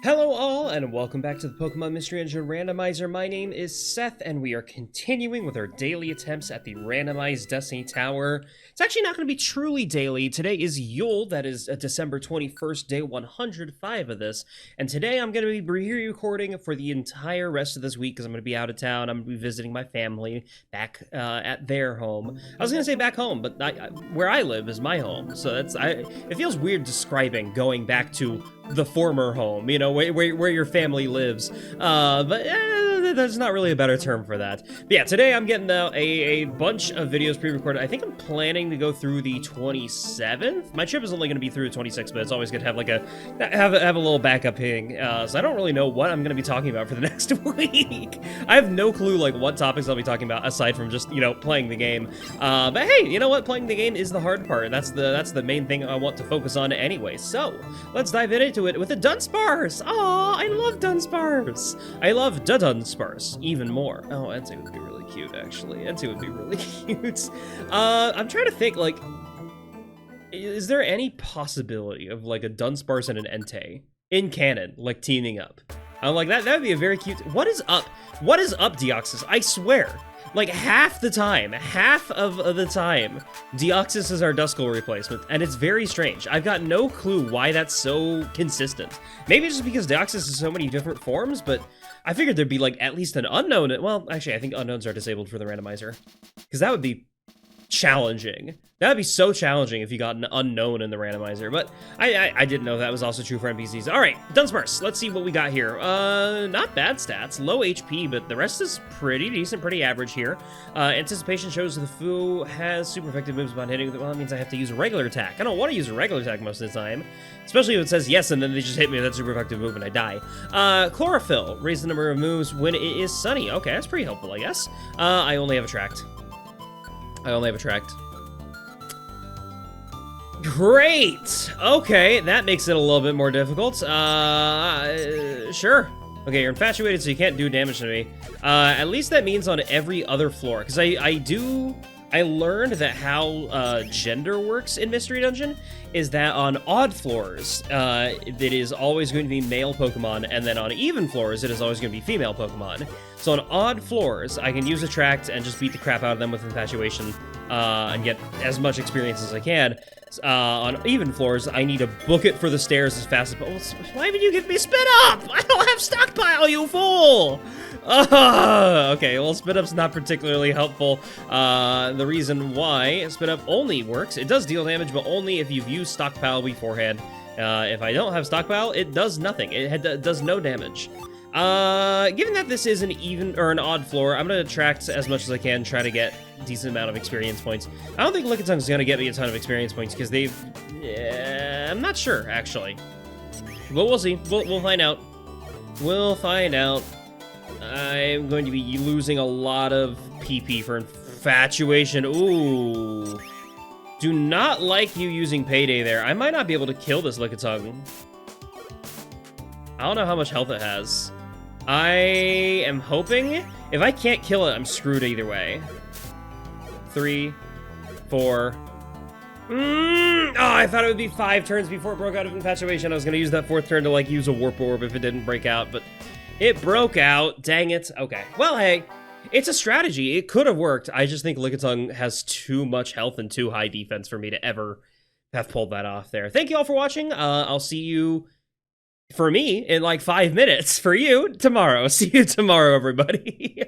Hello all, and welcome back to the Pokemon Mystery Engine Randomizer. My name is Seth, and we are continuing with our daily attempts at the randomized Destiny Tower. It's actually not going to be truly daily. Today is Yule, that is December 21st, day 105 of this, and today I'm going to be re-recording for the entire rest of this week because I'm going to be out of town. I'm going to be visiting my family back at their home. I was going to say back home, but where I live is my home, so it feels weird describing going back to the former home, you know, where your family lives, but there's not really a better term for that. But yeah, today I'm getting a bunch of videos pre-recorded. I think I'm planning to go through the 27th. My trip is only going to be through the 26th, but it's always good to have a little backup ping. So I don't really know what I'm going to be talking about for the next week. I have no clue like what topics I'll be talking about aside from just, you know, playing the game. But hey, you know what? Playing the game is the hard part. That's the main thing I want to focus on anyway. So let's dive into it with a Dunsparce. Aw, I love Dunsparce. I love the Dunsparce even more. Oh, Entei would be really cute, actually. Entei would be really cute. I'm trying to think, like, is there any possibility of, like, a Dunsparce and an Entei in canon, like, teaming up? I'm like, that would be a very cute... What is up? What is up, Deoxys? I swear. Like, half of the time, Deoxys is our Duskull replacement, and it's very strange. I've got no clue why that's so consistent. Maybe it's just because Deoxys has so many different forms, but I figured there'd be, like, at least an unknown. Well, actually, I think unknowns are disabled for the randomizer, because that would be challenging. That would be so challenging if you got an unknown in the randomizer, but I didn't know that was also true for NPCs. All right, Dunsparce, let's see what we got here. Not bad stats, low HP, but the rest is pretty decent, pretty average here. Anticipation shows the Fu has super effective moves upon hitting. Well, that means I have to use a regular attack. I don't want to use a regular attack most of the time, especially if it says yes and then they just hit me with that super effective move and I die. Chlorophyll, raise the number of moves when it is sunny. Okay, that's pretty helpful, I guess. I only have Attract. Great! Okay, that makes it a little bit more difficult. Sure. Okay, you're infatuated, so you can't do damage to me. At least that means on every other floor, because I learned that how gender works in Mystery Dungeon is that on odd floors, it is always going to be male Pokemon, and then on even floors, it is always going to be female Pokemon. So on odd floors, I can use Attract and just beat the crap out of them with Infatuation and get as much experience as I can. On even floors, I need to book it for the stairs as fast as possible. Why would you give me Spit Up? I don't have Stockpile, you fool! Okay, well, Spit Up's not particularly helpful. The reason why Spit Up only works, it does deal damage, but only if you've used Stockpile beforehand. If I don't have Stockpile, it does nothing. It does no damage. Given that this is an even or an odd floor, I'm gonna Attract as much as I can, try to get a decent amount of experience points. I don't think Lickitun's gonna get me a ton of experience points because they've... I'm not sure, actually. But we'll see. We'll find out. We'll find out. I'm going to be losing a lot of PP for Infatuation. Ooh. Do not like you using Payday there. I might not be able to kill this Lickitung. I don't know how much health it has. I am hoping... If I can't kill it, I'm screwed either way. 3, 4... Oh, I thought it would be 5 turns before it broke out of Infatuation. I was going to use that 4th turn to, like, use a Warp Orb if it didn't break out, but it broke out. Dang it. Okay. Well, hey, it's a strategy. It could have worked. I just think Lickitung has too much health and too high defense for me to ever have pulled that off there. Thank you all for watching. I'll see you... For me, in like 5 minutes. For you, tomorrow. See you tomorrow, everybody.